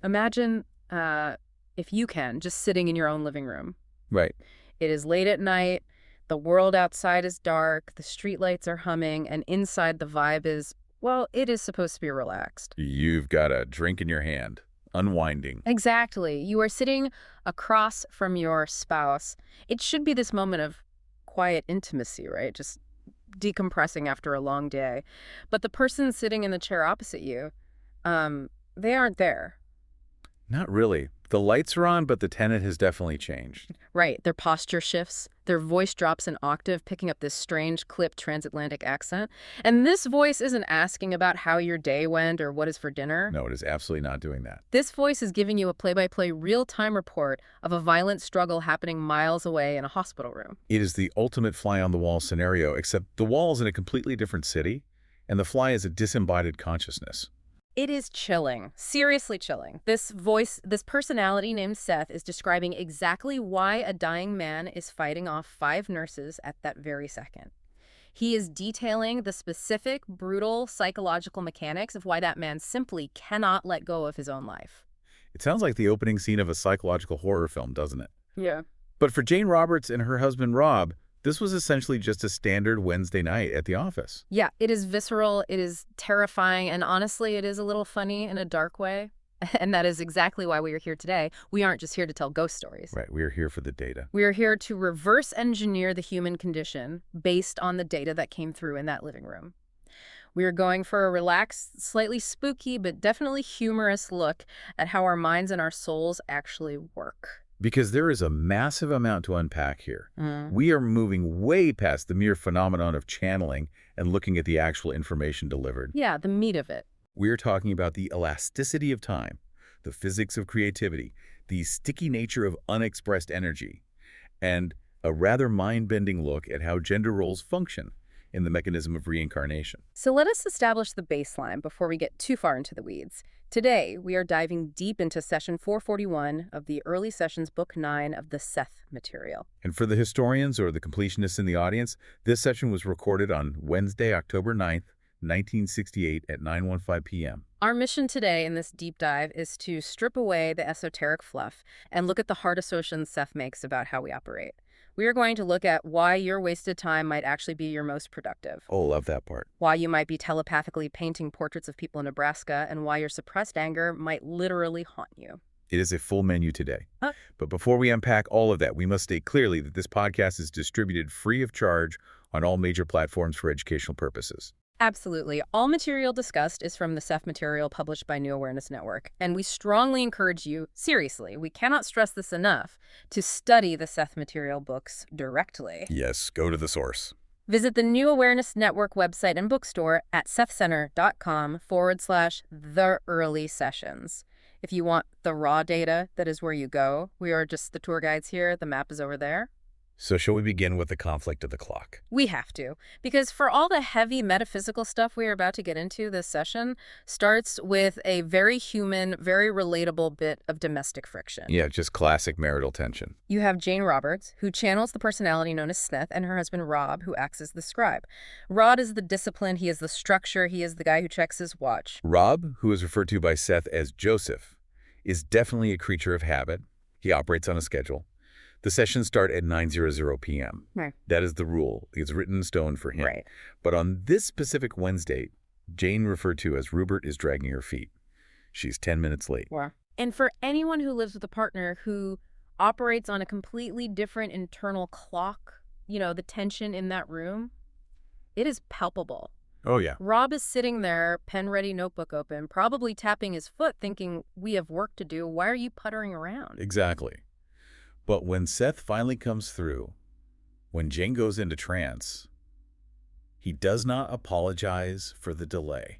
Imagine, if you can, just sitting in your own living room. Right. It is late at night, the world outside is dark, the streetlights are humming, and inside the vibe is, well, it is supposed to be relaxed. You've got a drink in your hand, unwinding. Exactly. You are sitting across from your spouse. It should be this moment of quiet intimacy, right? Just decompressing after a long day. But the person sitting in the chair opposite you, they aren't there. Not really. The lights are on, but the tenant has definitely changed. Right. Their posture shifts. Their voice drops an octave, picking up this strange, clipped transatlantic accent. And this voice isn't asking about how your day went or what is for dinner. No, it is absolutely not doing that. This voice is giving you a play-by-play real-time report of a violent struggle happening miles away in a hospital room. It is the ultimate fly-on-the-wall scenario, except the wall is in a completely different city, and the fly is a disembodied consciousness. It is chilling, seriously chilling. This personality named Seth is describing exactly why a dying man is fighting off 5 nurses at that very second. He is detailing the specific, brutal psychological mechanics of why that man simply cannot let go of his own life. It sounds like the opening scene of a psychological horror film, doesn't it? Yeah. But for Jane Roberts and her husband Rob, this was essentially just a standard Wednesday night at the office. Yeah, it is visceral, it is terrifying, and honestly, it is a little funny in a dark way. And that is exactly why we are here today. We aren't just here to tell ghost stories. Right, we are here for the data. We are here to reverse engineer the human condition based on the data that came through in that living room. We are going for a relaxed, slightly spooky, but definitely humorous look at how our minds and our souls actually work. Because there is a massive amount to unpack here. We are moving way past the mere phenomenon of channeling and looking at the actual information delivered. Yeah, the meat of it. We're talking about the elasticity of time, the physics of creativity, the sticky nature of unexpressed energy, and a rather mind-bending look at how gender roles function in the mechanism of reincarnation. So let us establish the baseline before we get too far into the weeds. Today, we are diving deep into session 441 of the Early Sessions Book 9 of the Seth Material. And for the historians or the completionists in the audience, this session was recorded on Wednesday, October 9th, 1968 at 9:15 p.m. Our mission today in this deep dive is to strip away the esoteric fluff and look at the hard assertions Seth makes about how we operate. We are going to look at why your wasted time might actually be your most productive. Oh, love that part. Why you might be telepathically painting portraits of people in Nebraska, and why your suppressed anger might literally haunt you. It is a full menu today. But before we unpack all of that, we must state clearly that this podcast is distributed free of charge on all major platforms for educational purposes. Absolutely. All material discussed is from the Seth Material published by New Awareness Network, and we strongly encourage you, seriously, we cannot stress this enough, to study the Seth Material books directly. Yes, go to the source. Visit the New Awareness Network website and bookstore at sethcenter.com/the early sessions. If you want the raw data, that is where you go. We are just the tour guides here. The map is over there. So shall we begin with the conflict of the clock? We have to, because for all the heavy metaphysical stuff we are about to get into, this session starts with a very human, very relatable bit of domestic friction. Yeah, just classic marital tension. You have Jane Roberts, who channels the personality known as Seth, and her husband Rob, who acts as the scribe. Rod is the discipline, he is the structure, he is the guy who checks his watch. Rob, who is referred to by Seth as Joseph, is definitely a creature of habit. He operates on a schedule. The sessions start at 9:00 p.m. Right. That is the rule. It's written in stone for him. Right. But on this specific Wednesday, Jane, referred to as Ruburt, is dragging her feet. She's 10 minutes late. Wow. And for anyone who lives with a partner who operates on a completely different internal clock, you know, the tension in that room, it is palpable. Oh, yeah. Rob is sitting there, pen ready, notebook open, probably tapping his foot, thinking, we have work to do. Why are you puttering around? Exactly. But when Seth finally comes through, when Jane goes into trance, he does not apologize for the delay.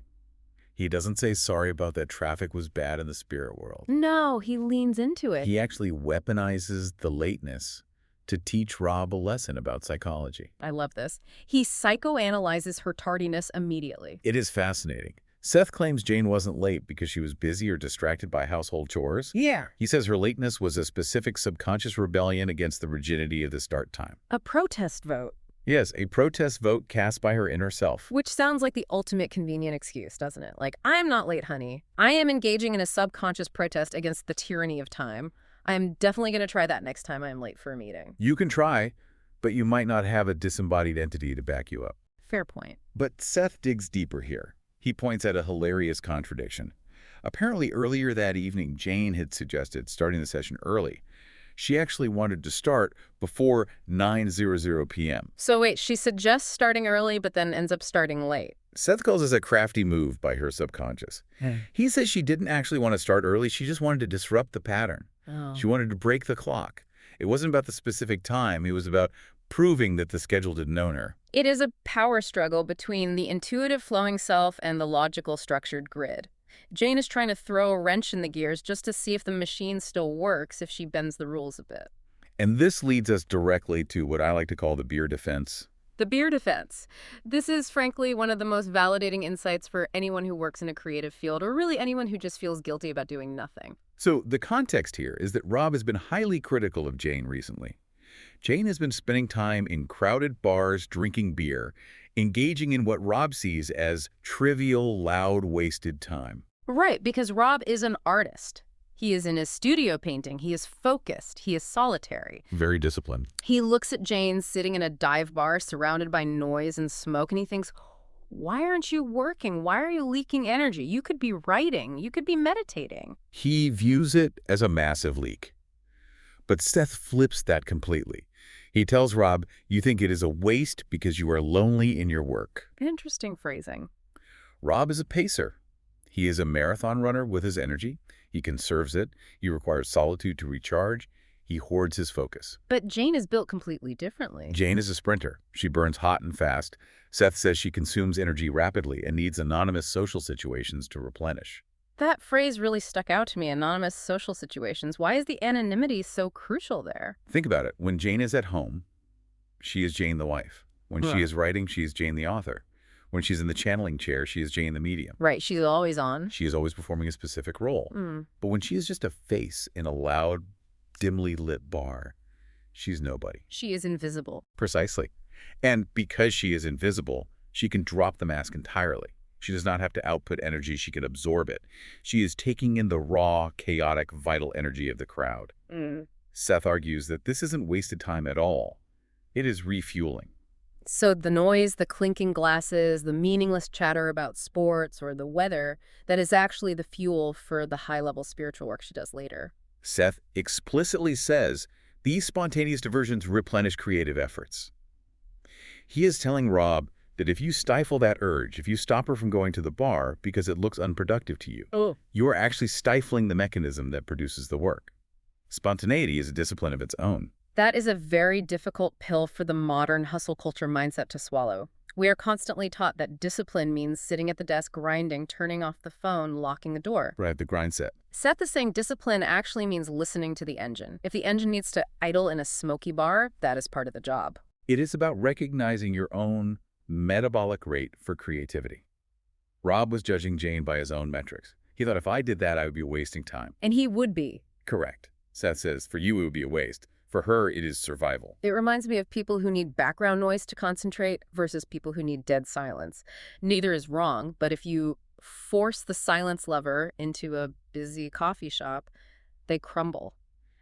He doesn't say sorry about that traffic was bad in the spirit world. No, he leans into it. He actually weaponizes the lateness to teach Rob a lesson about psychology. I love this. He psychoanalyzes her tardiness immediately. It is fascinating. Seth claims Jane wasn't late because she was busy or distracted by household chores. Yeah. He says her lateness was a specific subconscious rebellion against the rigidity of the start time. A protest vote. Yes, a protest vote cast by her inner self. Which sounds like the ultimate convenient excuse, doesn't it? Like, I am not late, honey. I am engaging in a subconscious protest against the tyranny of time. I am definitely going to try that next time I am late for a meeting. You can try, but you might not have a disembodied entity to back you up. Fair point. But Seth digs deeper here. He points at a hilarious contradiction. Apparently earlier that evening, Jane had suggested starting the session early. She actually wanted to start before 9:00 p.m. So wait, she suggests starting early, but then ends up starting late. Seth calls this a crafty move by her subconscious. He says she didn't actually want to start early, she just wanted to disrupt the pattern. Oh. She wanted to break the clock. It wasn't about the specific time, it was about proving that the schedule didn't own her. It is a power struggle between the intuitive flowing self and the logical structured grid. Jane is trying to throw a wrench in the gears just to see if the machine still works if she bends the rules a bit. And this leads us directly to what I like to call the beer defense. The beer defense. This is, frankly, one of the most validating insights for anyone who works in a creative field, or really anyone who just feels guilty about doing nothing. So the context here is that Rob has been highly critical of Jane recently. Jane has been spending time in crowded bars drinking beer, engaging in what Rob sees as trivial, loud, wasted time. Right, because Rob is an artist. He is in his studio painting. He is focused. He is solitary. Very disciplined. He looks at Jane sitting in a dive bar surrounded by noise and smoke, and he thinks, why aren't you working? Why are you leaking energy? You could be writing. You could be meditating. He views it as a massive leak. But Seth flips that completely. He tells Rob, you think it is a waste because you are lonely in your work. Interesting phrasing. Rob is a pacer. He is a marathon runner with his energy. He conserves it. He requires solitude to recharge. He hoards his focus. But Jane is built completely differently. Jane is a sprinter. She burns hot and fast. Seth says she consumes energy rapidly and needs anonymous social situations to replenish. That phrase really stuck out to me, anonymous social situations. Why is the anonymity so crucial there? Think about it. When Jane is at home, she is Jane the wife. When she is writing, she is Jane the author. When she's in the channeling chair, she is Jane the medium. Right, she's always on. She is always performing a specific role. But when she is just a face in a loud, dimly lit bar, she's nobody. She is invisible. Precisely. And because she is invisible, she can drop the mask entirely. She does not have to output energy, she can absorb it. She is taking in the raw, chaotic, vital energy of the crowd. Seth argues that this isn't wasted time at all. It is refueling. So the noise, the clinking glasses, the meaningless chatter about sports or the weather, that is actually the fuel for the high-level spiritual work she does later. Seth explicitly says these spontaneous diversions replenish creative efforts. He is telling Rob that if you stifle that urge, if you stop her from going to the bar because it looks unproductive to you, you are actually stifling the mechanism that produces the work. Spontaneity is a discipline of its own. That is a very difficult pill for the modern hustle culture mindset to swallow. We are constantly taught that discipline means sitting at the desk, grinding, turning off the phone, locking the door. Right, the grind set. Seth is saying discipline actually means listening to the engine. If the engine needs to idle in a smoky bar, that is part of the job. It is about recognizing your own metabolic rate for creativity. Rob was judging Jane by his own metrics. He thought if I did that, I would be wasting time. And he would be. Correct. Seth says, for you, it would be a waste. For her, it is survival. It reminds me of people who need background noise to concentrate versus people who need dead silence. Neither is wrong, but if you force the silence lever into a busy coffee shop, they crumble.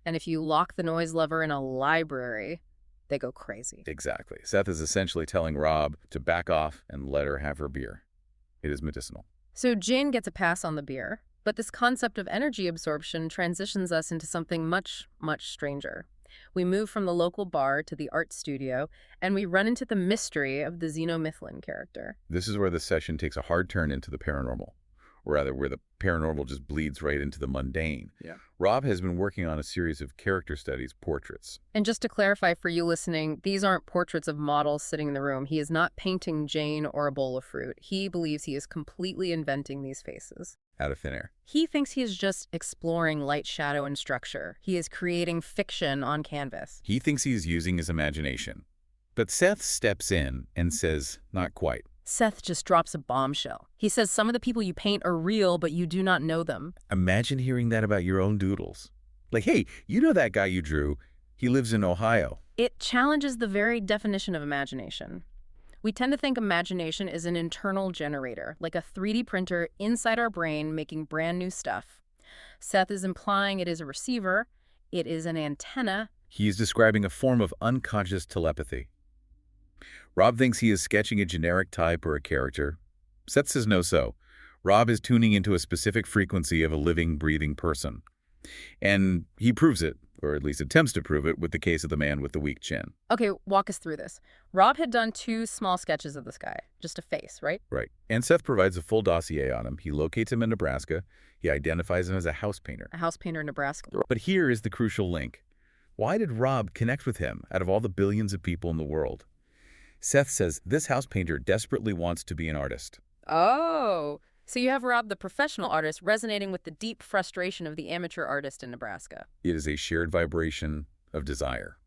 And if you lock the noise lever in a library, they go crazy. Exactly. Seth is essentially telling Rob to back off and let her have her beer. It is medicinal. So Jane gets a pass on the beer, but this concept of energy absorption transitions us into something much, much stranger. We move from the local bar to the art studio, and we run into the mystery of the Xenomythlin character. This is where the session takes a hard turn into the paranormal, or rather where the paranormal just bleeds right into the mundane. Rob has been working on a series of character studies portraits. And just to clarify for you listening, these aren't portraits of models sitting in the room. He is not painting Jane or a bowl of fruit. He believes he is completely inventing these faces. Out of thin air. He thinks he is just exploring light, shadow, and structure. He is creating fiction on canvas. He thinks he's using his imagination. But Seth steps in and says, not quite. Seth just drops a bombshell. He says some of the people you paint are real, but you do not know them. Imagine hearing that about your own doodles. Like, hey, you know that guy you drew? He lives in Ohio. It challenges the very definition of imagination. We tend to think imagination is an internal generator, like a 3D printer inside our brain making brand new stuff. Seth is implying it is a receiver, it is an antenna. He is describing a form of unconscious telepathy. Rob thinks he is sketching a generic type or a character. Seth says no so. Rob is tuning into a specific frequency of a living, breathing person. And he proves it, or at least attempts to prove it, with the case of the man with the weak chin. Okay, walk us through this. Rob had done 2 small sketches of this guy, just a face, right? Right. And Seth provides a full dossier on him. He locates him in Nebraska. He identifies him as a house painter. A house painter in Nebraska. But here is the crucial link. Why did Rob connect with him out of all the billions of people in the world? Seth says this house painter desperately wants to be an artist. Oh, so you have Rob, the professional artist, resonating with the deep frustration of the amateur artist in Nebraska. It is a shared vibration of desire,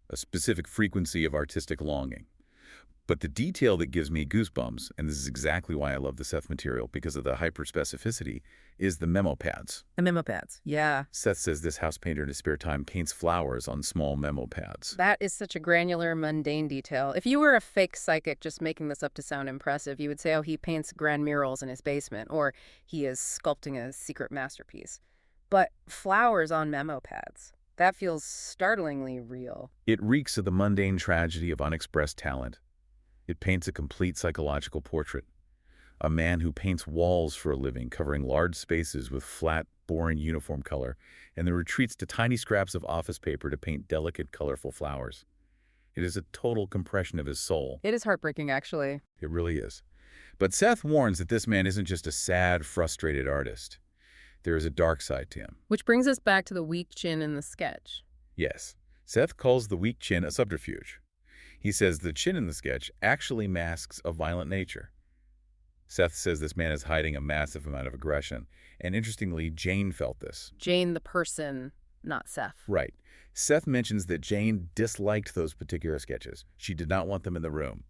a specific frequency of artistic longing. But the detail that gives me goosebumps, and this is exactly why I love the Seth Material because of the hyperspecificity, is the memo pads. The memo pads, yeah. Seth says this house painter in his spare time paints flowers on small memo pads. That is such a granular, mundane detail. If you were a fake psychic just making this up to sound impressive, you would say, oh, he paints grand murals in his basement, or he is sculpting a secret masterpiece. But flowers on memo pads, that feels startlingly real. It reeks of the mundane tragedy of unexpressed talent. It paints a complete psychological portrait. A man who paints walls for a living, covering large spaces with flat, boring uniform color, and then retreats to tiny scraps of office paper to paint delicate, colorful flowers. It is a total compression of his soul. It is heartbreaking, actually. It really is. But Seth warns that this man isn't just a sad, frustrated artist. There is a dark side to him. Which brings us back to the weak chin in the sketch. Yes, Seth calls the weak chin a subterfuge. He says the chin in the sketch actually masks a violent nature. Seth says this man is hiding a massive amount of aggression. And interestingly, Jane felt this. Jane, the person, not Seth. Right. Seth mentions that Jane disliked those particular sketches. She did not want them in the room.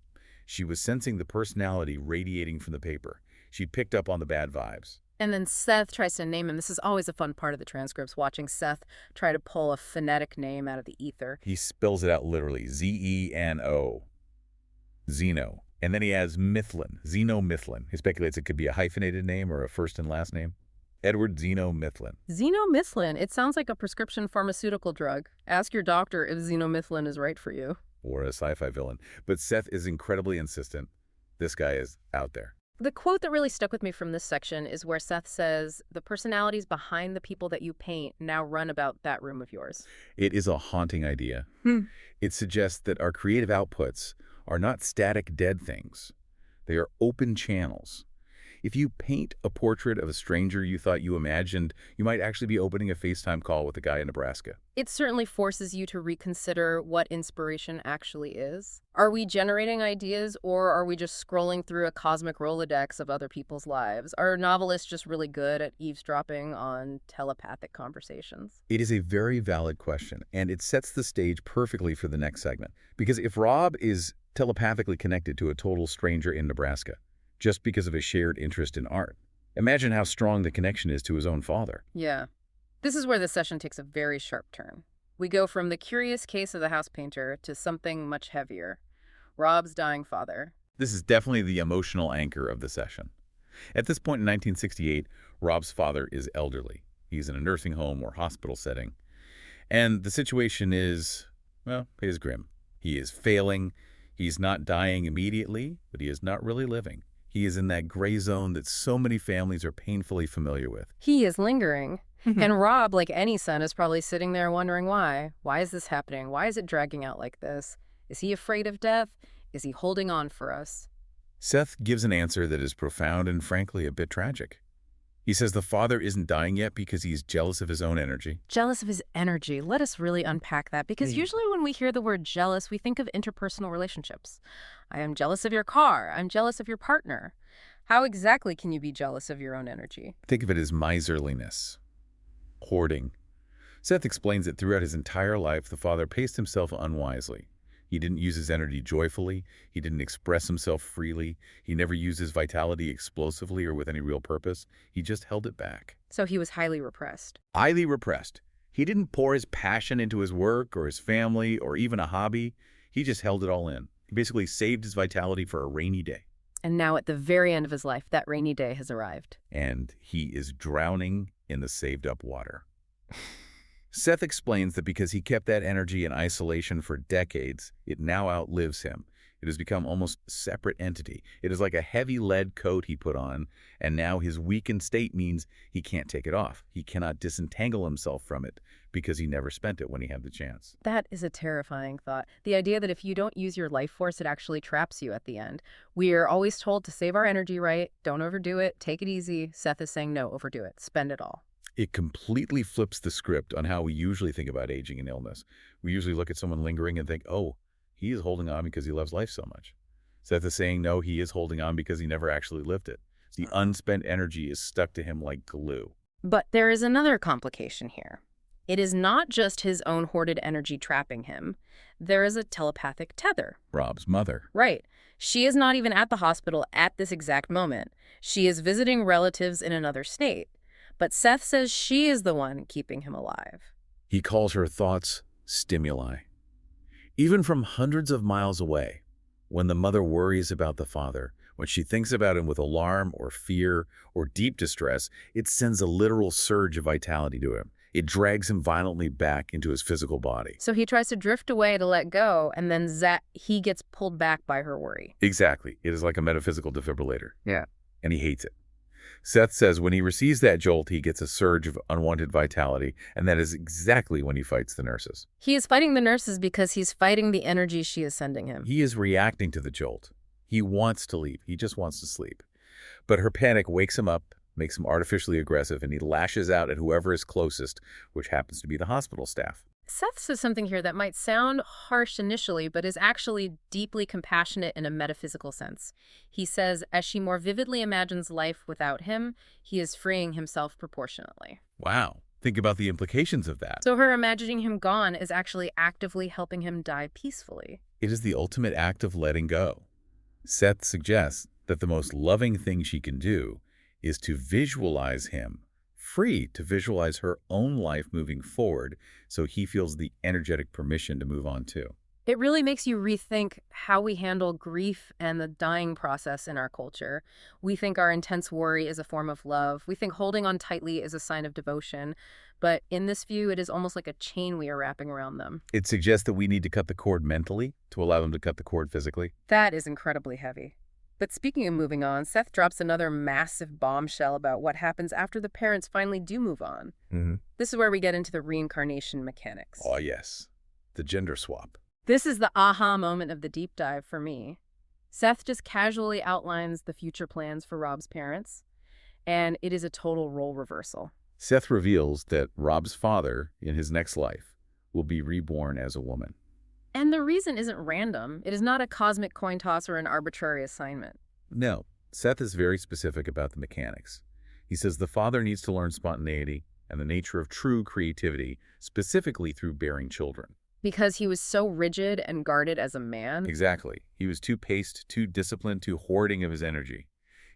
She was sensing the personality radiating from the paper. She picked up on the bad vibes. And then Seth tries to name him. This is always a fun part of the transcripts, watching Seth try to pull a phonetic name out of the ether. He spells it out literally, Z-E-N-O. Zeno. And then he adds Mifflin, Zeno Mifflin. He speculates it could be a hyphenated name or a first and last name. Edward Zeno Mifflin. Zeno Mifflin. It sounds like a prescription pharmaceutical drug. Ask your doctor if Zeno Mifflin is right for you. Or a sci-fi villain. But Seth is incredibly insistent. This guy is out there. The quote that really stuck with me from this section is where Seth says, the personalities behind the people that you paint now run about that room of yours. It is a haunting idea. It suggests that our creative outputs are not static dead things. They are open channels. If you paint a portrait of a stranger you thought you imagined, you might actually be opening a FaceTime call with a guy in Nebraska. It certainly forces you to reconsider what inspiration actually is. Are we generating ideas, or are we just scrolling through a cosmic Rolodex of other people's lives? Are novelists just really good at eavesdropping on telepathic conversations? It is a very valid question, and it sets the stage perfectly for the next segment. Because if Rob is telepathically connected to a total stranger in Nebraska, just because of a shared interest in art, imagine how strong the connection is to his own father. Yeah. This is where the session takes a very sharp turn. We go from the curious case of the house painter to something much heavier. Rob's dying father. This is definitely the emotional anchor of the session. At this point in 1968, Rob's father is elderly. He's in a nursing home or hospital setting. And the situation is, well, it is grim. He is failing. He's not dying immediately, but he is not really living. He is in that gray zone that so many families are painfully familiar with. He is lingering. And Rob, like any son, is probably sitting there wondering why. Why is this happening? Why is it dragging out like this? Is he afraid of death? Is he holding on for us? Seth gives an answer that is profound and frankly a bit tragic. He says the father isn't dying yet because he's jealous of his own energy. Jealous of his energy. Let us really unpack that, because usually when we hear the word jealous, we think of interpersonal relationships. I am jealous of your car. I'm jealous of your partner. How exactly can you be jealous of your own energy? Think of it as miserliness, hoarding. Seth explains that throughout his entire life, the father paced himself unwisely. He didn't use his energy joyfully. He didn't express himself freely. He never used his vitality explosively or with any real purpose. He just held it back. So he was highly repressed. Highly repressed. He didn't pour his passion into his work or his family or even a hobby. He just held it all in. He basically saved his vitality for a rainy day. And now at the very end of his life, that rainy day has arrived. And he is drowning in the saved-up water. Seth explains that because he kept that energy in isolation for decades, it now outlives him. It has become almost a separate entity. It is like a heavy lead coat he put on, and now his weakened state means he can't take it off. He cannot disentangle himself from it because he never spent it when he had the chance. That is a terrifying thought. The idea that if you don't use your life force, it actually traps you at the end. We are always told to save our energy, right? Don't overdo it. Take it easy. Seth is saying no, overdo it. Spend it all. It completely flips the script on how we usually think about aging and illness. We usually look at someone lingering and think, oh, he is holding on because he loves life so much. Seth is saying, no, he is holding on because he never actually lived it. The unspent energy is stuck to him like glue. But there is another complication here. It is not just his own hoarded energy trapping him. There is a telepathic tether. Rob's mother. Right. She is not even at the hospital at this exact moment. She is visiting relatives in another state. But Seth says she is the one keeping him alive. He calls her thoughts stimuli. Even from hundreds of miles away, when the mother worries about the father, when she thinks about him with alarm or fear or deep distress, it sends a literal surge of vitality to him. It drags him violently back into his physical body. So he tries to drift away to let go, and then he gets pulled back by her worry. Exactly. It is like a metaphysical defibrillator. Yeah. And he hates it. Seth says when he receives that jolt, he gets a surge of unwanted vitality, and that is exactly when he fights the nurses. He is fighting the nurses because he's fighting the energy she is sending him. He is reacting to the jolt. He wants to leave. He just wants to sleep. But her panic wakes him up, makes him artificially aggressive, and he lashes out at whoever is closest, which happens to be the hospital staff. Seth says something here that might sound harsh initially, but is actually deeply compassionate in a metaphysical sense. He says, as she more vividly imagines life without him, he is freeing himself proportionately. Wow. Think about the implications of that. So her imagining him gone is actually actively helping him die peacefully. It is the ultimate act of letting go. Seth suggests that the most loving thing she can do is to visualize him, free to visualize her own life moving forward, so he feels the energetic permission to move on too. It really makes you rethink how we handle grief and the dying process in our culture. We think our intense worry is a form of love. We think holding on tightly is a sign of devotion. But in this view, it is almost like a chain we are wrapping around them. It suggests that we need to cut the cord mentally to allow them to cut the cord physically. That is incredibly heavy. But speaking of moving on, Seth drops another massive bombshell about what happens after the parents finally do move on. This is where we get into the reincarnation mechanics. Oh, yes. The gender swap. This is the aha moment of the deep dive for me. Seth just casually outlines the future plans for Rob's parents, and it is a total role reversal. Seth reveals that Rob's father, in his next life, will be reborn as a woman. And the reason isn't random. It is not a cosmic coin toss or an arbitrary assignment. No, Seth is very specific about the mechanics. He says the father needs to learn spontaneity and the nature of true creativity, specifically through bearing children. Because he was so rigid and guarded as a man? Exactly. He was too paced, too disciplined, too hoarding of his energy.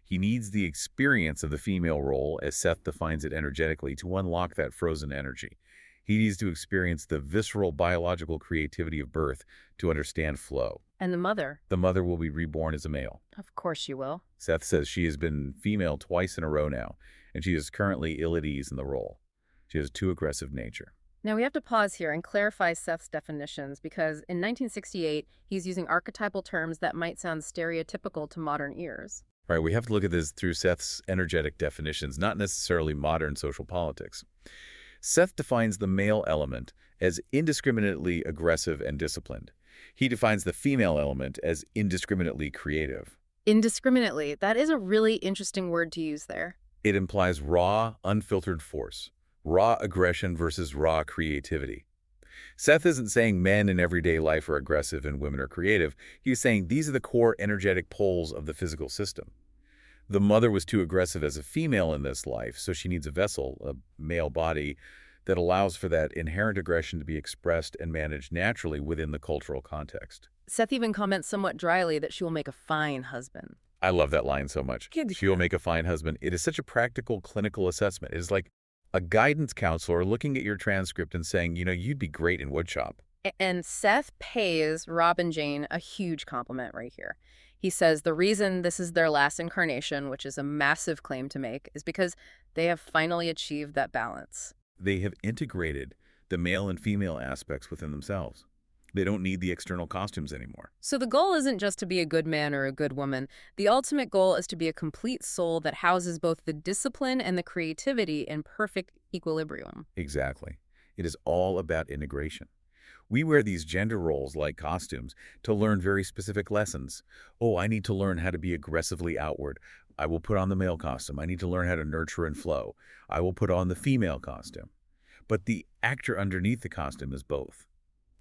He needs the experience of the female role, as Seth defines it energetically, to unlock that frozen energy. He needs to experience the visceral biological creativity of birth to understand flow. And the mother? The mother will be reborn as a male. Of course she will. Seth says she has been female twice in a row now, and she is currently ill at ease in the role. She has too aggressive nature. Now we have to pause here and clarify Seth's definitions, because in 1968, he's using archetypal terms that might sound stereotypical to modern ears. Right, we have to look at this through Seth's energetic definitions, not necessarily modern social politics. Seth defines the male element as indiscriminately aggressive and disciplined. He defines the female element as indiscriminately creative. Indiscriminately, that is a really interesting word to use there. It implies raw, unfiltered force, raw aggression versus raw creativity. Seth isn't saying men in everyday life are aggressive and women are creative. He's saying these are the core energetic poles of the physical system. The mother was too aggressive as a female in this life, so she needs a vessel, a male body, that allows for that inherent aggression to be expressed and managed naturally within the cultural context. Seth even comments somewhat dryly that she will make a fine husband. I love that line so much. She will make a fine husband. It is such a practical, clinical assessment. It is like A guidance counselor looking at your transcript and saying, you'd be great in woodshop. And Seth pays Rob and Jane a huge compliment right here. He says the reason this is their last incarnation, which is a massive claim to make, is because they have finally achieved that balance. They have integrated the male and female aspects within themselves. They don't need the external costumes anymore. So the goal isn't just to be a good man or a good woman. The ultimate goal is to be a complete soul that houses both the discipline and the creativity in perfect equilibrium. Exactly. It is all about integration. We wear these gender roles like costumes to learn very specific lessons. Oh, I need to learn how to be aggressively outward. I will put on the male costume. I need to learn how to nurture and flow. I will put on the female costume. But the actor underneath the costume is both.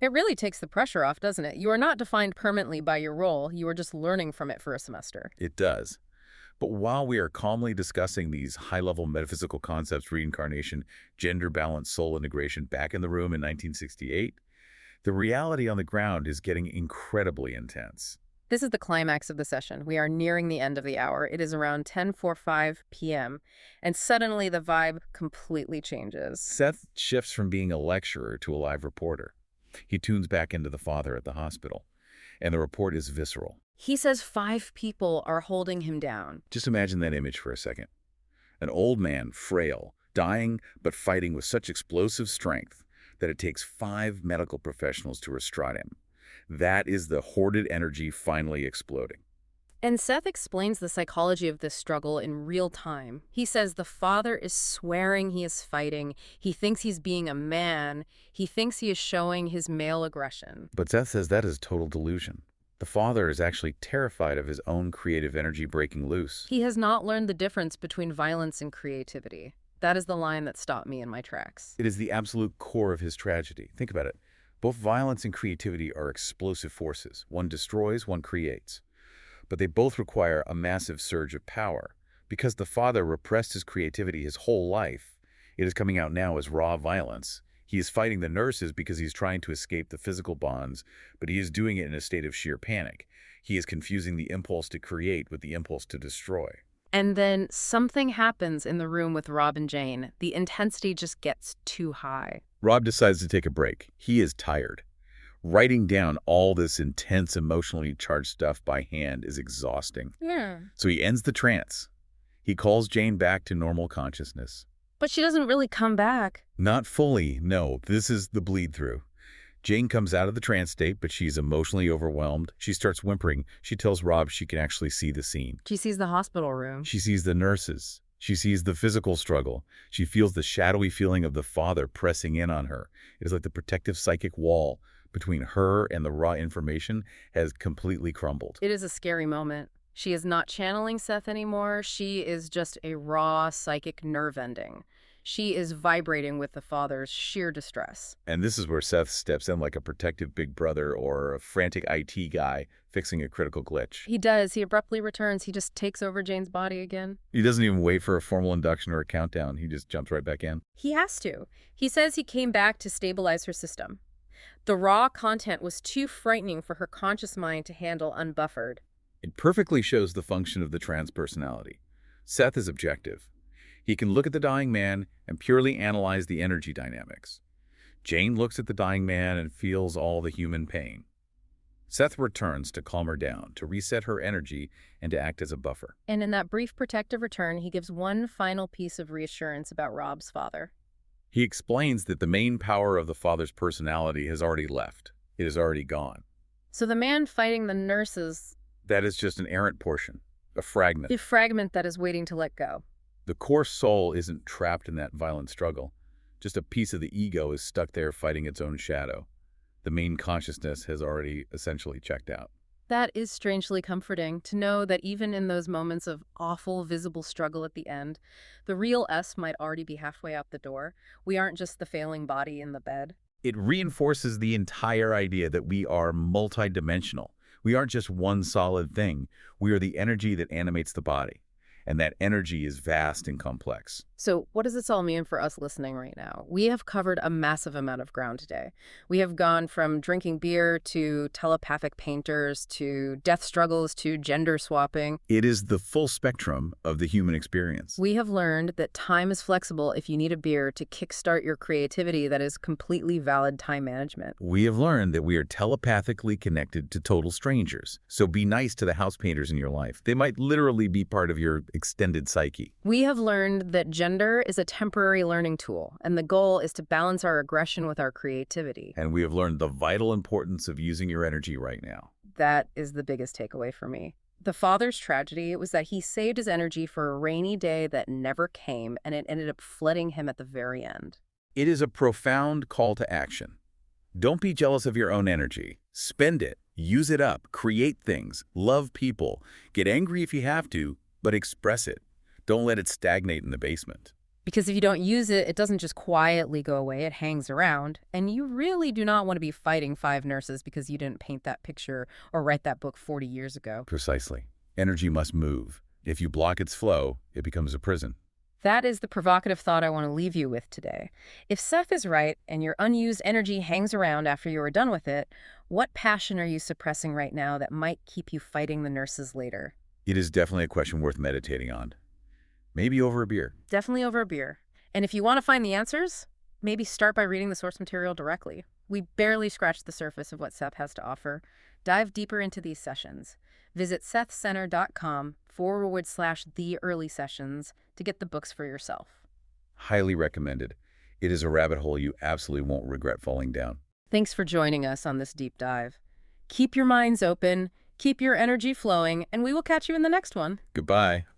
It really takes the pressure off, doesn't it? You are not defined permanently by your role. You are just learning from it for a semester. It does. But while we are calmly discussing these high-level metaphysical concepts, reincarnation, gender balance, soul integration, back in the room in 1968, the reality on the ground is getting incredibly intense. This is the climax of the session. We are nearing the end of the hour. It is around 10:45 p.m., and suddenly the vibe completely changes. Seth shifts from being a lecturer to a live reporter. He tunes back into the father at the hospital, and the report is visceral. He says 5 people are holding him down. Just imagine that image for a second. An old man, frail, dying, but fighting with such explosive strength that it takes 5 medical professionals to restrain him. That is the hoarded energy finally exploding. And Seth explains the psychology of this struggle in real time. He says the father is swearing he is fighting. He thinks he's being a man. He thinks he is showing his male aggression. But Seth says that is total delusion. The father is actually terrified of his own creative energy breaking loose. He has not learned the difference between violence and creativity. That is the line that stopped me in my tracks. It is the absolute core of his tragedy. Think about it. Both violence and creativity are explosive forces. One destroys, one creates. But they both require a massive surge of power. Because the father repressed his creativity his whole life, it is coming out now as raw violence. He is fighting the nurses because he's trying to escape the physical bonds, but he is doing it in a state of sheer panic. He is confusing the impulse to create with the impulse to destroy. And then something happens in the room with Rob and Jane. The intensity just gets too high. Rob decides to take a break. He is tired. Writing down all this intense, emotionally charged stuff by hand is exhausting. Yeah. So he ends the trance. He calls Jane back to normal consciousness. But she doesn't really come back. Not fully, no. This is the bleed-through. Jane comes out of the trance state, but she's emotionally overwhelmed. She starts whimpering. She tells Rob she can actually see the scene. She sees the hospital room. She sees the nurses. She sees the physical struggle. She feels the shadowy feeling of the father pressing in on her. It is like the protective psychic wall between her and the raw information has completely crumbled. It is a scary moment. She is not channeling Seth anymore. She is just a raw psychic nerve ending. She is vibrating with the father's sheer distress. And this is where Seth steps in like a protective big brother or a frantic IT guy fixing a critical glitch. He does. He abruptly returns. He just takes over Jane's body again. He doesn't even wait for a formal induction or a countdown. He just jumps right back in. He has to. He says he came back to stabilize her system. The raw content was too frightening for her conscious mind to handle unbuffered. It perfectly shows the function of the trans personality. Seth is objective. He can look at the dying man and purely analyze the energy dynamics. Jane looks at the dying man and feels all the human pain. Seth returns to calm her down, to reset her energy, and to act as a buffer. And in that brief protective return, he gives one final piece of reassurance about Rob's father. He explains that the main power of the father's personality has already left. It is already gone. So the man fighting the nurses... That is just an errant portion, a fragment. A fragment that is waiting to let go. The core soul isn't trapped in that violent struggle. Just a piece of the ego is stuck there fighting its own shadow. The main consciousness has already essentially checked out. That is strangely comforting, to know that even in those moments of awful, visible struggle at the end, the real us might already be halfway out the door. We aren't just the failing body in the bed. It reinforces the entire idea that we are multidimensional. We aren't just one solid thing. We are the energy that animates the body. And that energy is vast and complex. So, what does this all mean for us listening right now? We have covered a massive amount of ground today. We have gone from drinking beer to telepathic painters to death struggles to gender swapping. It is the full spectrum of the human experience. We have learned that time is flexible if you need a beer to kickstart your creativity that is completely valid time management. We have learned that we are telepathically connected to total strangers. So be nice to the house painters in your life. They might literally be part of your extended psyche. We have learned that gender is a temporary learning tool, and the goal is to balance our aggression with our creativity. And we have learned the vital importance of using your energy right now. That is the biggest takeaway for me. The father's tragedy was that he saved his energy for a rainy day that never came, and it ended up flooding him at the very end. It is a profound call to action. Don't be jealous of your own energy. Spend it. Use it up. Create things. Love people. Get angry if you have to, but express it. Don't let it stagnate in the basement. Because if you don't use it, it doesn't just quietly go away, it hangs around. And you really do not want to be fighting 5 nurses because you didn't paint that picture or write that book 40 years ago. Precisely. Energy must move. If you block its flow, it becomes a prison. That is the provocative thought I want to leave you with today. If Seth is right and your unused energy hangs around after you are done with it, what passion are you suppressing right now that might keep you fighting the nurses later? It is definitely a question worth meditating on. Maybe over a beer. Definitely over a beer. And if you want to find the answers, maybe start by reading the source material directly. We barely scratched the surface of what Seth has to offer. Dive deeper into these sessions. Visit sethcenter.com/the early sessions to get the books for yourself. Highly recommended. It is a rabbit hole you absolutely won't regret falling down. Thanks for joining us on this deep dive. Keep your minds open, keep your energy flowing, and we will catch you in the next one. Goodbye.